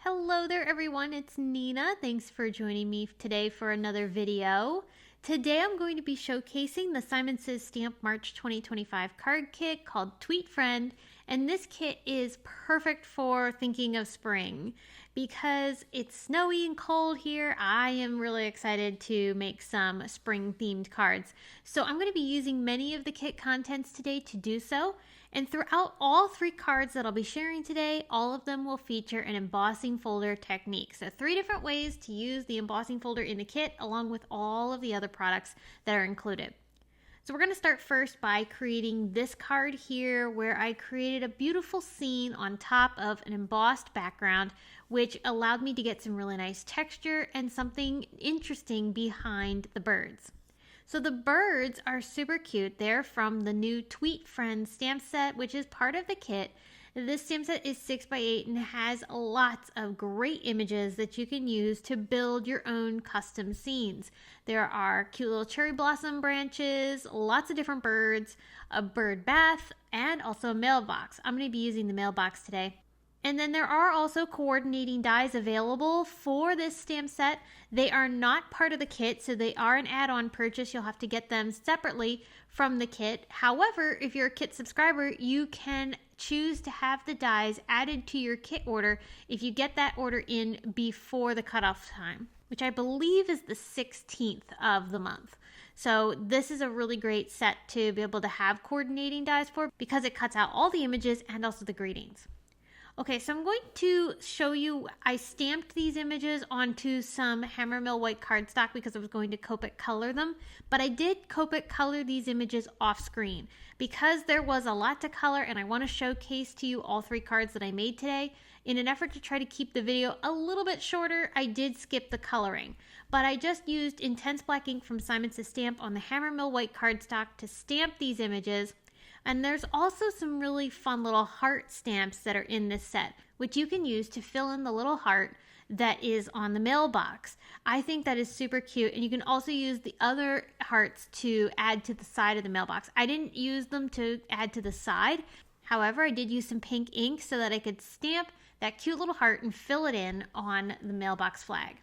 Hello there everyone, it's Nina. Thanks for joining me today for another video. Today I'm going to be showcasing the Simon Says Stamp March 2025 card kit called Tweet Friend, and this kit is perfect for thinking of spring. Because it's snowy and cold here, I am really excited to make some spring themed cards. So I'm going to be using many of the kit contents today to do so. And throughout all three cards that I'll be sharing today, all of them will feature an embossing folder technique. So 3 different ways to use the embossing folder in the kit along with all of the other products that are included. So we're going to start first by creating this card here where I created a beautiful scene on top of an embossed background, which allowed me to get some really nice texture and something interesting behind the birds. So the birds are super cute. They're from the new Tweet Friend stamp set, which is part of the kit. This stamp set is 6x8 and has lots of great images that you can use to build your own custom scenes. There are cute little cherry blossom branches, lots of different birds, a bird bath, and also a mailbox. I'm going to be using the mailbox today. And then there are also coordinating dies available for this stamp set. They are not part of the kit, so they are an add-on purchase. You'll have to get them separately from the kit. However, if you're a kit subscriber, you can choose to have the dies added to your kit order if you get that order in before the cutoff time, which I believe is the 16th of the month. So this is a really great set to be able to have coordinating dies for because it cuts out all the images and also the greetings. Okay, so I'm going to show you, I stamped these images onto some Hammermill white cardstock because I was going to Copic color them, but I did Copic color these images off screen because there was a lot to color and I want to showcase to you all 3 cards that I made today. In an effort to try to keep the video a little bit shorter, I did skip the coloring, but I just used Intense Black ink from Simon Says Stamp on the Hammermill white cardstock to stamp these images. And there's also some really fun little heart stamps that are in this set, which you can use to fill in the little heart that is on the mailbox. I think that is super cute, and you can also use the other hearts to add to the side of the mailbox. I didn't use them to add to the side. However, I did use some pink ink so that I could stamp that cute little heart and fill it in on the mailbox flag.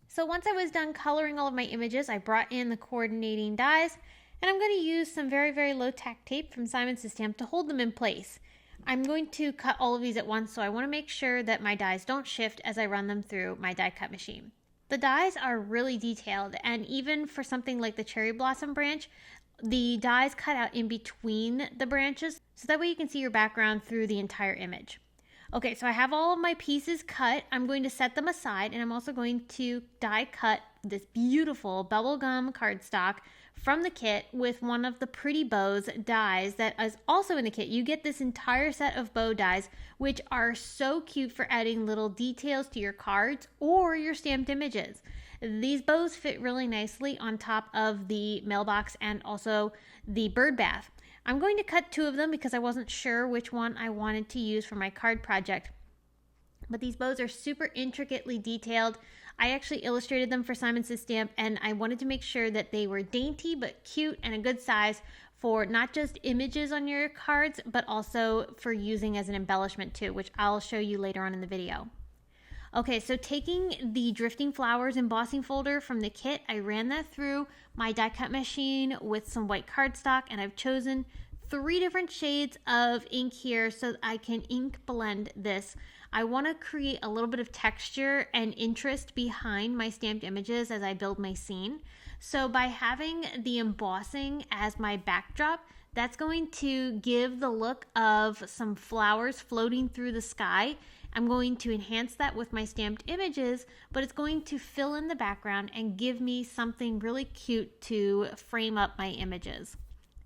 So once I was done coloring all of my images, I brought in the coordinating dies. And I'm going to use some very, very low tack tape from Simon Says Stamp to hold them in place. I'm going to cut all of these at once, so I want to make sure that my dies don't shift as I run them through my die cut machine. The dies are really detailed, and even for something like the cherry blossom branch, the dies cut out in between the branches, so that way you can see your background through the entire image. Okay, so I have all of my pieces cut. I'm going to set them aside, and I'm also going to die cut this beautiful bubblegum cardstock from the kit with one of the Pretty Bows dies that is also in the kit. You get this entire set of bow dies, which are so cute for adding little details to your cards or your stamped images. These bows fit really nicely on top of the mailbox and also the bird bath. I'm going to cut 2 of them because I wasn't sure which one I wanted to use for my card project. But these bows are super intricately detailed. I actually illustrated them for Simon Says Stamp, and I wanted to make sure that they were dainty but cute and a good size for not just images on your cards, but also for using as an embellishment too, which I'll show you later on in the video. Okay, so taking the Drifting Flowers embossing folder from the kit, I ran that through my die cut machine with some white cardstock, and I've chosen 3 different shades of ink here so that I can ink blend this. I want to create a little bit of texture and interest behind my stamped images as I build my scene. So by having the embossing as my backdrop, that's going to give the look of some flowers floating through the sky. I'm going to enhance that with my stamped images, but it's going to fill in the background and give me something really cute to frame up my images.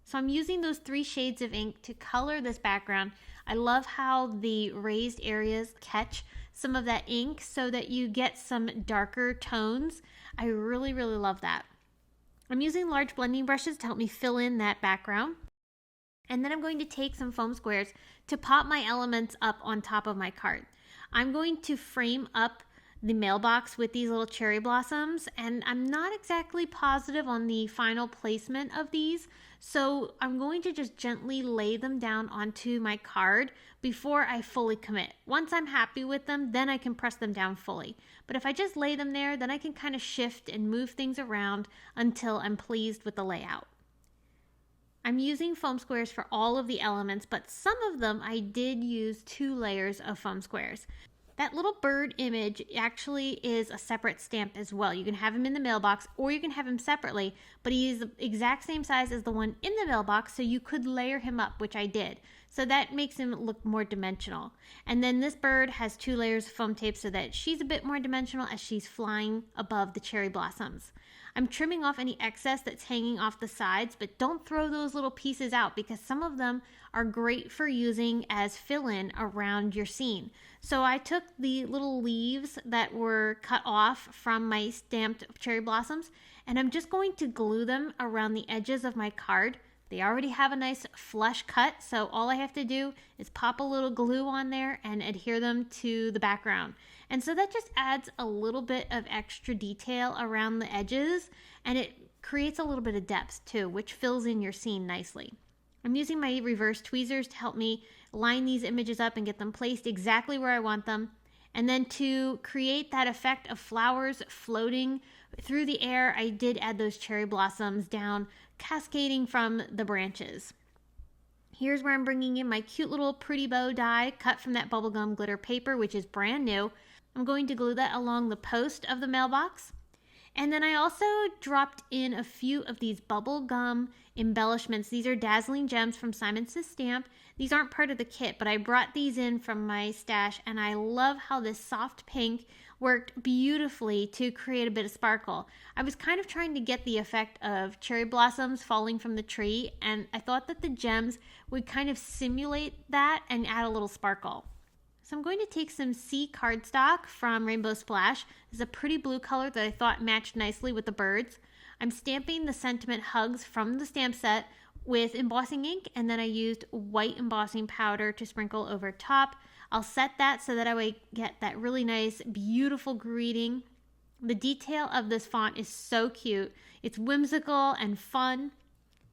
So I'm using those 3 shades of ink to color this background. I love how the raised areas catch some of that ink so that you get some darker tones. I really, really love that. I'm using large blending brushes to help me fill in that background. And then I'm going to take some foam squares to pop my elements up on top of my card. I'm going to frame up the mailbox with these little cherry blossoms, and I'm not exactly positive on the final placement of these, so I'm going to just gently lay them down onto my card before I fully commit. Once I'm happy with them, then I can press them down fully. But if I just lay them there, then I can kind of shift and move things around until I'm pleased with the layout. I'm using foam squares for all of the elements, but some of them I did use 2 layers of foam squares. That little bird image actually is a separate stamp as well. You can have him in the mailbox or you can have him separately, but he is the exact same size as the one in the mailbox, so you could layer him up, which I did. So that makes him look more dimensional. And then this bird has 2 layers of foam tape so that she's a bit more dimensional as she's flying above the cherry blossoms. I'm trimming off any excess that's hanging off the sides, but don't throw those little pieces out because some of them are great for using as fill-in around your scene. So I took the little leaves that were cut off from my stamped cherry blossoms, and I'm just going to glue them around the edges of my card. They already have a nice flush cut, so all I have to do is pop a little glue on there and adhere them to the background. And so that just adds a little bit of extra detail around the edges, and it creates a little bit of depth too, which fills in your scene nicely. I'm using my reverse tweezers to help me line these images up and get them placed exactly where I want them. And then to create that effect of flowers floating through the air, I did add those cherry blossoms down, cascading from the branches. Here's where I'm bringing in my cute little pretty bow die cut from that bubblegum glitter paper, which is brand new. I'm going to glue that along the post of the mailbox. And then I also dropped in a few of these bubblegum embellishments. These are Dazzling Gems from Simon Says Stamp. These aren't part of the kit, but I brought these in from my stash, and I love how this soft pink worked beautifully to create a bit of sparkle. I was kind of trying to get the effect of cherry blossoms falling from the tree, and I thought that the gems would kind of simulate that and add a little sparkle. So I'm going to take some C cardstock from Rainbow Splash. It's a pretty blue color that I thought matched nicely with the birds. I'm stamping the sentiment hugs from the stamp set with embossing ink, and then I used white embossing powder to sprinkle over top. I'll set that so that I would get that really nice, beautiful greeting. The detail of this font is so cute. It's whimsical and fun.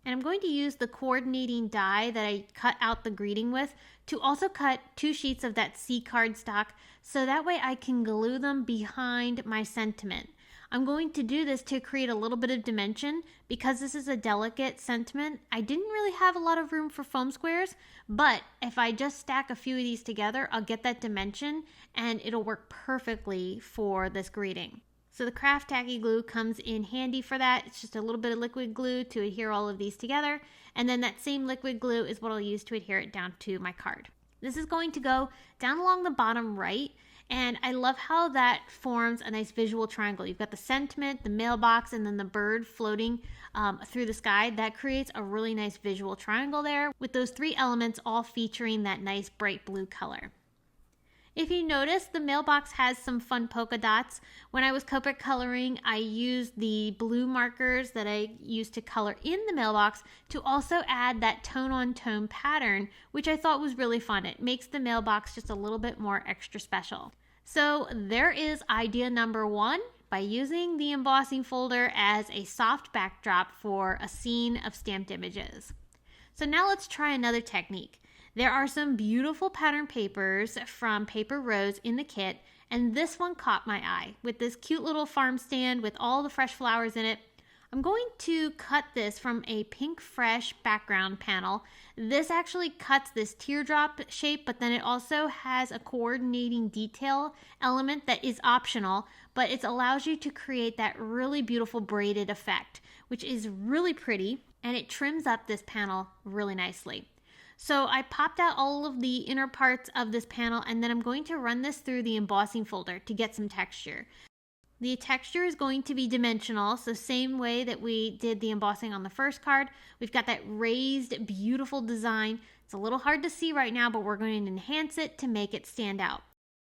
And I'm going to use the coordinating die that I cut out the greeting with to also cut 2 sheets of that C cardstock so that way I can glue them behind my sentiment. I'm going to do this to create a little bit of dimension because this is a delicate sentiment. I didn't really have a lot of room for foam squares, but if I just stack a few of these together, I'll get that dimension and it'll work perfectly for this greeting. So the craft tacky glue comes in handy for that. It's just a little bit of liquid glue to adhere all of these together. And then that same liquid glue is what I'll use to adhere it down to my card. This is going to go down along the bottom right. And I love how that forms a nice visual triangle. You've got the sentiment, the mailbox, and then the bird floating through the sky. That creates a really nice visual triangle there with those 3 elements all featuring that nice bright blue color. If you notice, the mailbox has some fun polka dots. When I was Copic coloring, I used the blue markers that I used to color in the mailbox to also add that tone-on-tone pattern, which I thought was really fun. It makes the mailbox just a little bit more extra special. So there is idea number 1 by using the embossing folder as a soft backdrop for a scene of stamped images. So now let's try another technique. There are some beautiful pattern papers from Paper Rose in the kit, and this one caught my eye with this cute little farm stand with all the fresh flowers in it. I'm going to cut this from a Pinkfresh background panel. This actually cuts this teardrop shape, but then it also has a coordinating detail element that is optional, but it allows you to create that really beautiful braided effect, which is really pretty, and it trims up this panel really nicely. So I popped out all of the inner parts of this panel, and then I'm going to run this through the embossing folder to get some texture. The texture is going to be dimensional, so same way that we did the embossing on the first card. We've got that raised, beautiful design. It's a little hard to see right now, but we're going to enhance it to make it stand out.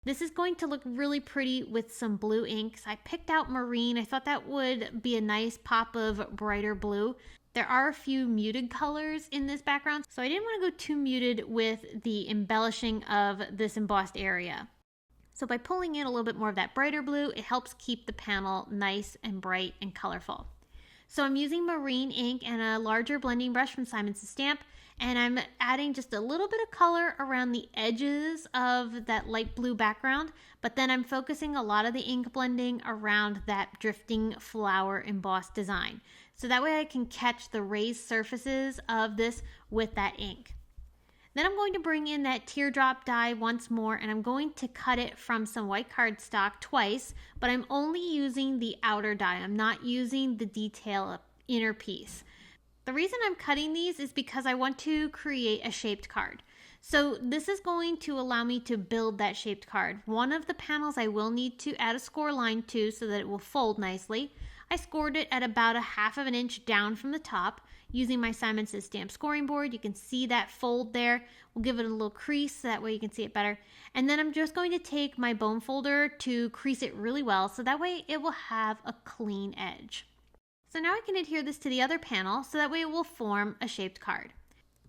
This is going to look really pretty with some blue inks. I picked out marine. I thought that would be a nice pop of brighter blue. There are a few muted colors in this background, so I didn't want to go too muted with the embellishing of this embossed area. So by pulling in a little bit more of that brighter blue, it helps keep the panel nice and bright and colorful. So I'm using marine ink and a larger blending brush from Simon Says Stamp, and I'm adding just a little bit of color around the edges of that light blue background, but then I'm focusing a lot of the ink blending around that drifting flower embossed design. So that way I can catch the raised surfaces of this with that ink. Then I'm going to bring in that teardrop die once more, and I'm going to cut it from some white cardstock twice, but I'm only using the outer die. I'm not using the detail inner piece. The reason I'm cutting these is because I want to create a shaped card. So this is going to allow me to build that shaped card. One of the panels I will need to add a score line to so that it will fold nicely. I scored it at about 1/2 inch down from the top using my Simon Says Stamp scoring board. You can see that fold there. We'll give it a little crease so that way you can see it better. And then I'm just going to take my bone folder to crease it really well so that way it will have a clean edge. So now I can adhere this to the other panel so that way it will form a shaped card.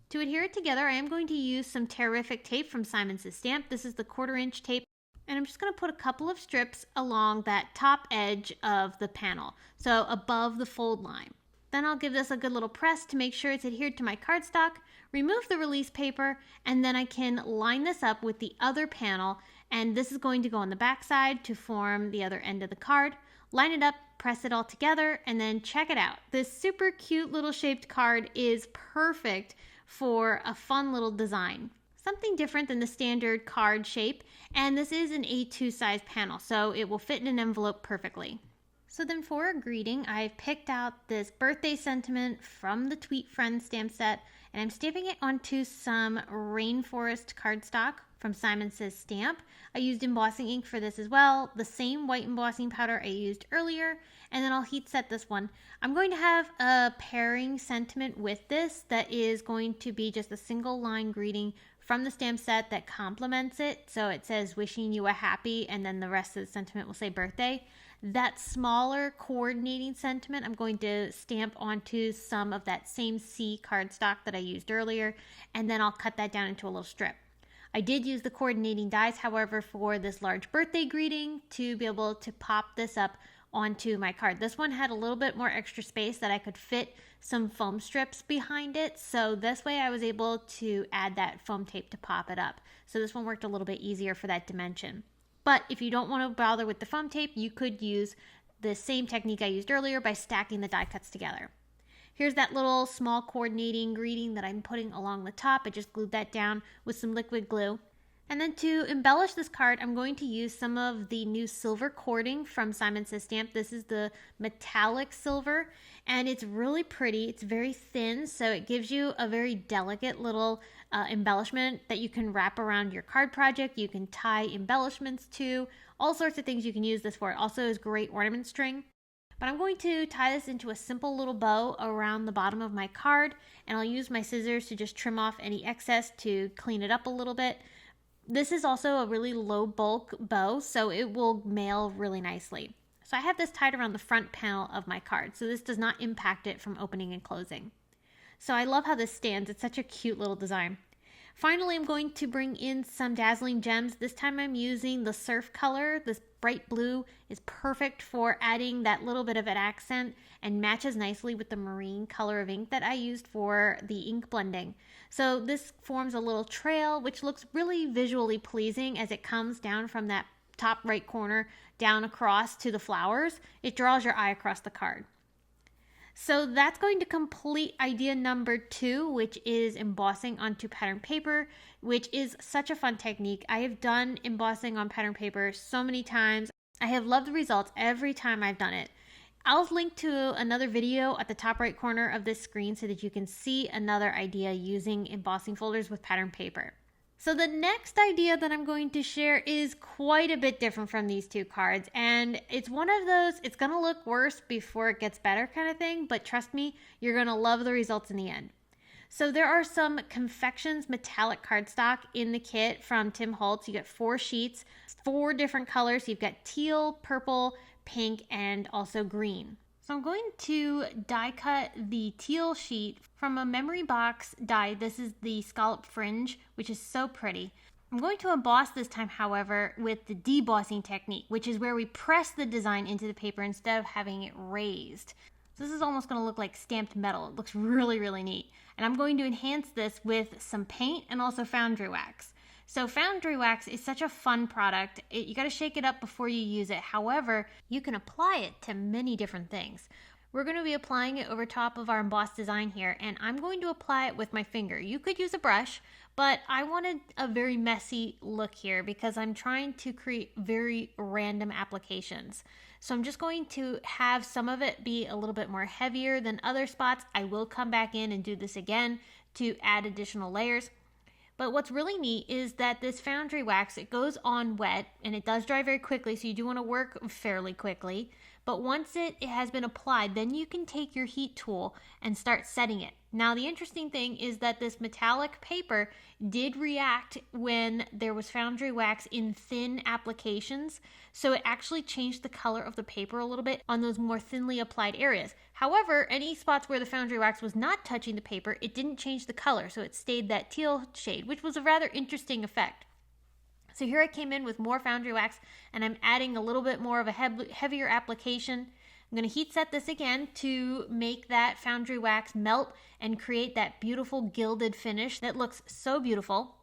To adhere it together, I am going to use some Terrific tape from Simon Says Stamp. This is the 1/4 inch tape. And I'm just going to put a couple of strips along that top edge of the panel, so above the fold line. Then I'll give this a good little press to make sure it's adhered to my cardstock, remove the release paper, and then I can line this up with the other panel, and this is going to go on the back side to form the other end of the card. Line it up, press it all together, and then check it out. This super cute little shaped card is perfect for a fun little design. Something different than the standard card shape, and this is an A2 size panel, so it will fit in an envelope perfectly. So then for a greeting, I've picked out this birthday sentiment from the Tweet Friend stamp set, and I'm stamping it onto some rainforest cardstock from Simon Says Stamp. I used embossing ink for this as well, the same white embossing powder I used earlier, and then I'll heat set this one. I'm going to have a pairing sentiment with this that is going to be just a single line greeting from the stamp set that complements it. So it says wishing you a happy, and then the rest of the sentiment will say birthday. That smaller coordinating sentiment I'm going to stamp onto some of that same C cardstock that I used earlier, and then I'll cut that down into a little strip. I did use the coordinating dies, however, for this large birthday greeting to be able to pop this up onto my card. This one had a little bit more extra space that I could fit some foam strips behind it, so this way I was able to add that foam tape to pop it up. So this one worked a little bit easier for that dimension. But if you don't want to bother with the foam tape, you could use the same technique I used earlier by stacking the die cuts together. Here's that little small coordinating greeting that I'm putting along the top. I just glued that down with some liquid glue. And then to embellish this card, I'm going to use some of the new silver cording from Simon Says Stamp. This is the metallic silver, and it's really pretty. It's very thin, so it gives you a very delicate little embellishment that you can wrap around your card project. You can tie embellishments to, all sorts of things you can use this for. It also is great ornament string. But I'm going to tie this into a simple little bow around the bottom of my card, and I'll use my scissors to just trim off any excess to clean it up a little bit. This is also a really low bulk bow, so it will mail really nicely. So I have this tied around the front panel of my card, so this does not impact it from opening and closing. So I love how this stands. It's such a cute little design. Finally, I'm going to bring in some dazzling gems. This time I'm using the surf color. This bright blue is perfect for adding that little bit of an accent and matches nicely with the marine color of ink that I used for the ink blending. So this forms a little trail, which looks really visually pleasing as it comes down from that top right corner down across to the flowers. It draws your eye across the card. So that's going to complete idea number 2, which is embossing onto pattern paper, which is such a fun technique. I have done embossing on pattern paper so many times. I have loved the results every time I've done it. I'll link to another video at the top right corner of this screen so that you can see another idea using embossing folders with pattern paper. So the next idea that I'm going to share is quite a bit different from these two cards, and it's one of those, it's going to look worse before it gets better kind of thing, but trust me, you're going to love the results in the end. So there are some Confections metallic cardstock in the kit from Tim Holtz. You get 4 sheets, 4 different colors. You've got teal, purple, pink, and also green. So I'm going to die cut the teal sheet from a memory box die. This is the Scalloped Fringe, which is so pretty. I'm going to emboss this time, however, with the debossing technique, which is where we press the design into the paper instead of having it raised. So this is almost going to look like stamped metal. It looks really, really neat. And I'm going to enhance this with some paint and also foundry wax. So foundry wax is such a fun product. You got to shake it up before you use it. However, you can apply it to many different things. We're going to be applying it over top of our embossed design here, and I'm going to apply it with my finger. You could use a brush, but I wanted a very messy look here because I'm trying to create very random applications. So I'm just going to have some of it be a little bit more heavier than other spots. I will come back in and do this again to add additional layers. But what's really neat is that this foundry wax, it goes on wet and it does dry very quickly, so you do want to work fairly quickly. But once it has been applied, then you can take your heat tool and start setting it. Now, the interesting thing is that this metallic paper did react when there was foundry wax in thin applications. So it actually changed the color of the paper a little bit on those more thinly applied areas. However, any spots where the foundry wax was not touching the paper, it didn't change the color. So it stayed that teal shade, which was a rather interesting effect. So here I came in with more foundry wax, and I'm adding a little bit more of a heavier application. I'm going to heat set this again to make that foundry wax melt and create that beautiful gilded finish that looks so beautiful.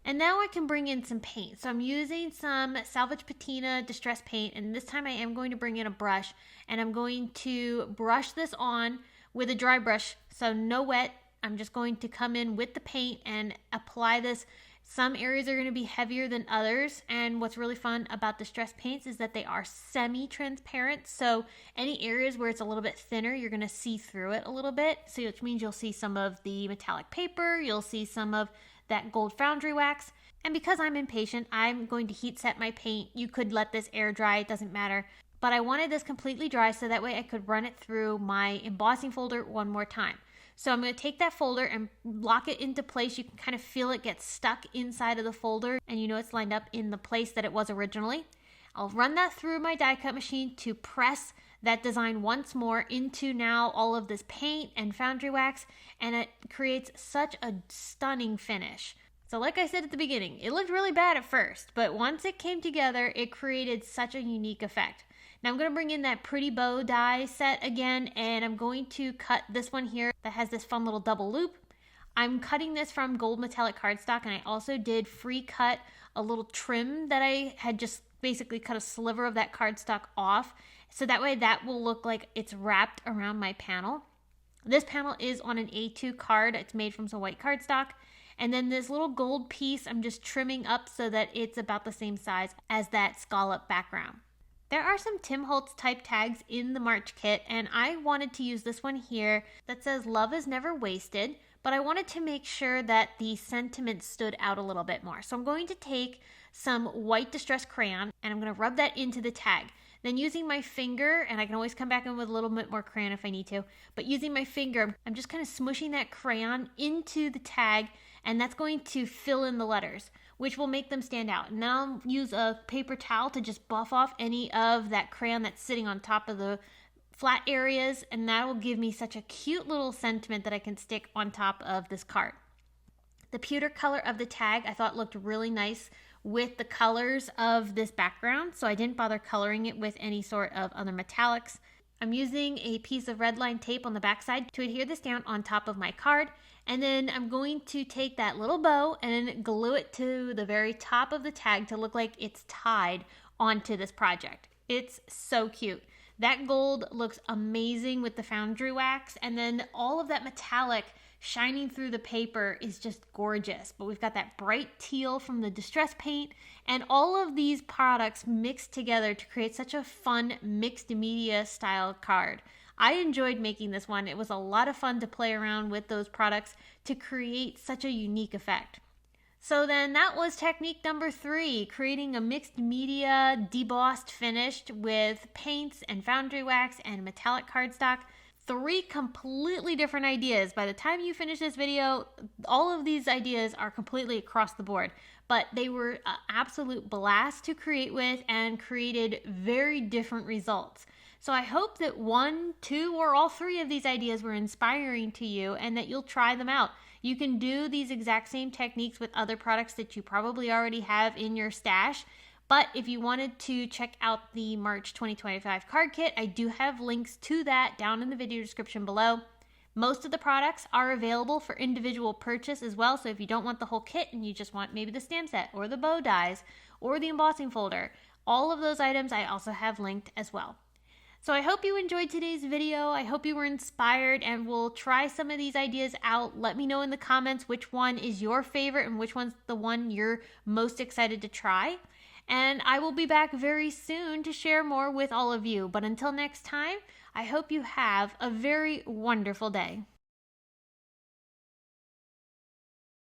And now I can bring in some paint. So I'm using some Salvage Patina Distress Paint, and this time I am going to bring in a brush, and I'm going to brush this on with a dry brush, so no wet. I'm just going to come in with the paint and apply this. Some areas are going to be heavier than others, and what's really fun about distress paints is that they are semi-transparent, so any areas where it's a little bit thinner, you're going to see through it a little bit, so which means you'll see some of the metallic paper, you'll see some of that gold foundry wax, and because I'm impatient, I'm going to heat set my paint. You could let this air dry, it doesn't matter, but I wanted this completely dry so that way I could run it through my embossing folder one more time. So I'm going to take that folder and lock it into place. You can kind of feel it get stuck inside of the folder, and you know it's lined up in the place that it was originally. I'll run that through my die cut machine to press that design once more into now all of this paint and foundry wax, and it creates such a stunning finish. So like I said at the beginning, it looked really bad at first, but once it came together, it created such a unique effect. Now I'm going to bring in that pretty bow die set again, and I'm going to cut this one here that has this fun little double loop. I'm cutting this from gold metallic cardstock, and I also did free cut a little trim that I had just basically cut a sliver of that cardstock off, so that way that will look like it's wrapped around my panel. This panel is on an A2 card. It's made from some white cardstock. And then this little gold piece I'm just trimming up so that it's about the same size as that scallop background. There are some Tim Holtz type tags in the March kit, and I wanted to use this one here that says love is never wasted, but I wanted to make sure that the sentiment stood out a little bit more. So I'm going to take some white distress crayon and I'm going to rub that into the tag. Then using my finger, and I can always come back in with a little bit more crayon if I need to, but using my finger, I'm just kind of smushing that crayon into the tag, and that's going to fill in the letters, which will make them stand out. And then I'll use a paper towel to just buff off any of that crayon that's sitting on top of the flat areas, and that will give me such a cute little sentiment that I can stick on top of this card. The pewter color of the tag I thought looked really nice with the colors of this background, so I didn't bother coloring it with any sort of other metallics. I'm using a piece of red line tape on the backside to adhere this down on top of my card, and then I'm going to take that little bow and glue it to the very top of the tag to look like it's tied onto this project. It's so cute. That gold looks amazing with the foundry wax, and then all of that metallic shining through the paper is just gorgeous. But we've got that bright teal from the distress paint, and all of these products mixed together to create such a fun mixed media style card. I enjoyed making this one. It was a lot of fun to play around with those products to create such a unique effect. So then that was technique number 3, creating a mixed media debossed finished with paints and foundry wax and metallic cardstock. 3 completely different ideas. By the time you finish this video, all of these ideas are completely across the board, but they were an absolute blast to create with and created very different results. So I hope that 1, 2, or all 3 of these ideas were inspiring to you and that you'll try them out. You can do these exact same techniques with other products that you probably already have in your stash. But if you wanted to check out the March 2025 card kit, I do have links to that down in the video description below. Most of the products are available for individual purchase as well, so if you don't want the whole kit and you just want maybe the stamp set or the bow dies or the embossing folder, all of those items I also have linked as well. So I hope you enjoyed today's video. I hope you were inspired and will try some of these ideas out. Let me know in the comments which one is your favorite and which one's the one you're most excited to try. And I will be back very soon to share more with all of you. But until next time, I hope you have a very wonderful day.